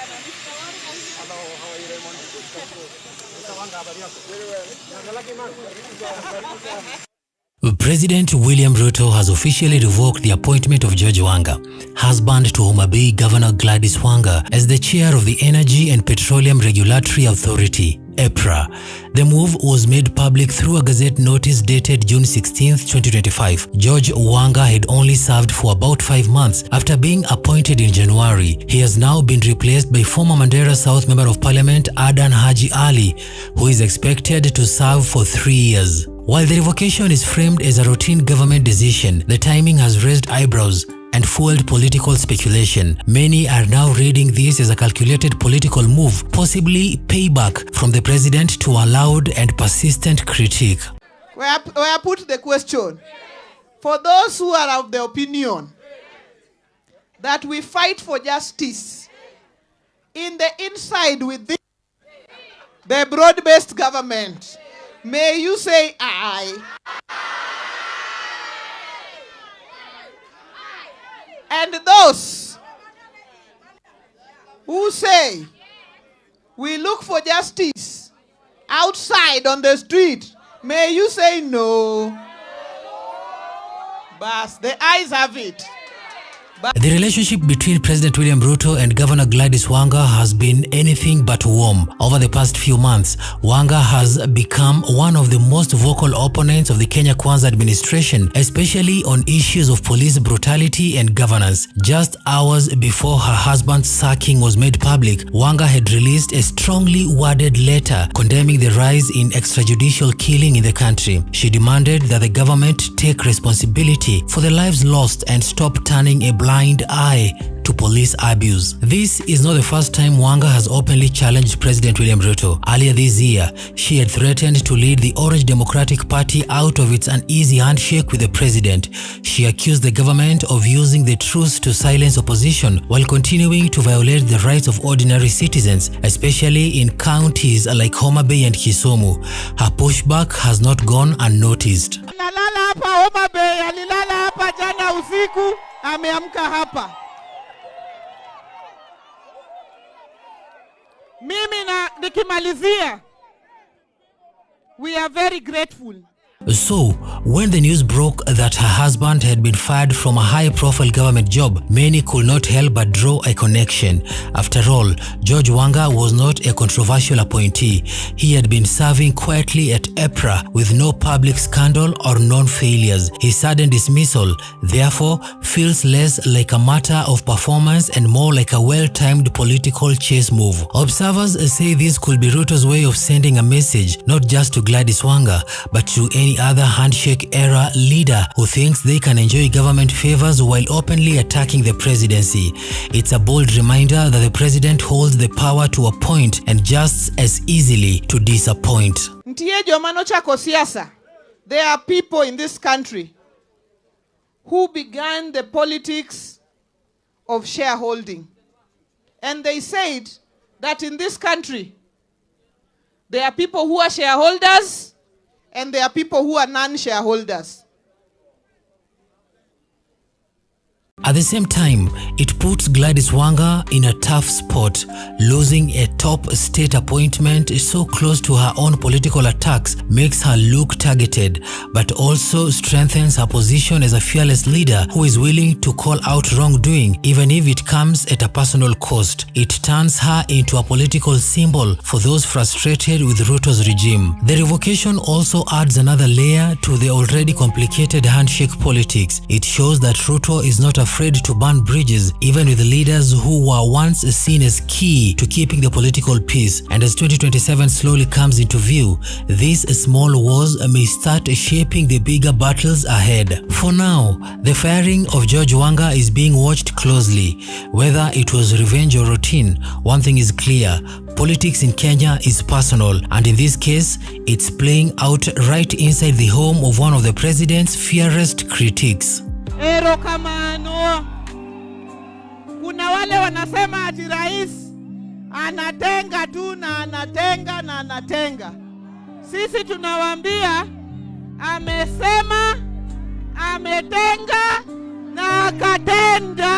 Hello, how are you, Raymond? President William Ruto has officially revoked the appointment of George Wanga, husband to Homa Bay Governor Gladys Wanga, as the chair of the Energy and Petroleum Regulatory Authority, EPRA. The move was made public through a Gazette notice dated June 16, 2025. George Wanga had only served for about 5 months after being appointed in January. He has now been replaced by former Mandera South Member of Parliament Adan Haji Ali, who is expected to serve for 3 years. While the revocation is framed as a routine government decision, the timing has raised eyebrows and fueled political speculation. Many are now reading this as a calculated political move, possibly payback from the president to a loud and persistent critique. Where I put the question, for those who are of the opinion that we fight for justice in the inside within the broad-based government, may you say aye. And those who say we look for justice outside on the street, may you say no. But the eyes have it. The relationship between President William Ruto and Governor Gladys Wanga has been anything but warm. Over the past few months, Wanga has become one of the most vocal opponents of the Kenya Kwanza administration, especially on issues of police brutality and governance. Just hours before her husband's sacking was made public, Wanga had released a strongly worded letter condemning the rise in extrajudicial killing in the country. She demanded that the government take responsibility for the lives lost and stop turning a blind eye to police abuse. This is not the first time Wanga has openly challenged President William Ruto. Earlier this year, she had threatened to lead the Orange Democratic Party out of its uneasy handshake with the president. She accused the government of using the truce to silence opposition while continuing to violate the rights of ordinary citizens, especially in counties like Homa Bay and Kisumu. Her pushback has not gone unnoticed. Analala hapa Homa Bay, alilala hapa jana usiku, ameamka hapa. Mimi na nikimalizia, we are very grateful. So, when the news broke that her husband had been fired from a high-profile government job, many could not help but draw a connection. After all, George Wanga was not a controversial appointee. He had been serving quietly at EPRA with no public scandal or known failures. His sudden dismissal, therefore, feels less like a matter of performance and more like a well-timed political chess move. Observers say this could be Ruto's way of sending a message, not just to Gladys Wanga, but to any other handshake-era leader who thinks they can enjoy government favors while openly attacking the presidency. It's a bold reminder that the president holds the power to appoint and just as easily to disappoint. There are people in this country who began the politics of shareholding. And they said that in this country, there are people who are shareholders and there are people who are non-shareholders. At the same time, it puts Gladys Wanga in a tough spot. Losing a top state appointment so close to her own political attacks makes her look targeted, but also strengthens her position as a fearless leader who is willing to call out wrongdoing even if it comes at a personal cost. It turns her into a political symbol for those frustrated with Ruto's regime. The revocation also adds another layer to the already complicated handshake politics. It shows that Ruto is not afraid to burn bridges, even with leaders who were once seen as key to keeping the political peace. And as 2027 slowly comes into view, these small wars may start shaping the bigger battles ahead. For now, the firing of George Wanga is being watched closely. Whether it was revenge or routine, one thing is clear: politics in Kenya is personal, and in this case, it's playing out right inside the home of one of the president's fiercest critics. Ero kamano. Kuna wale wanasema ati rais anatenga tu na anatenga na anatenga. Sisi tunawaambia amesema, ametenga na akatenda.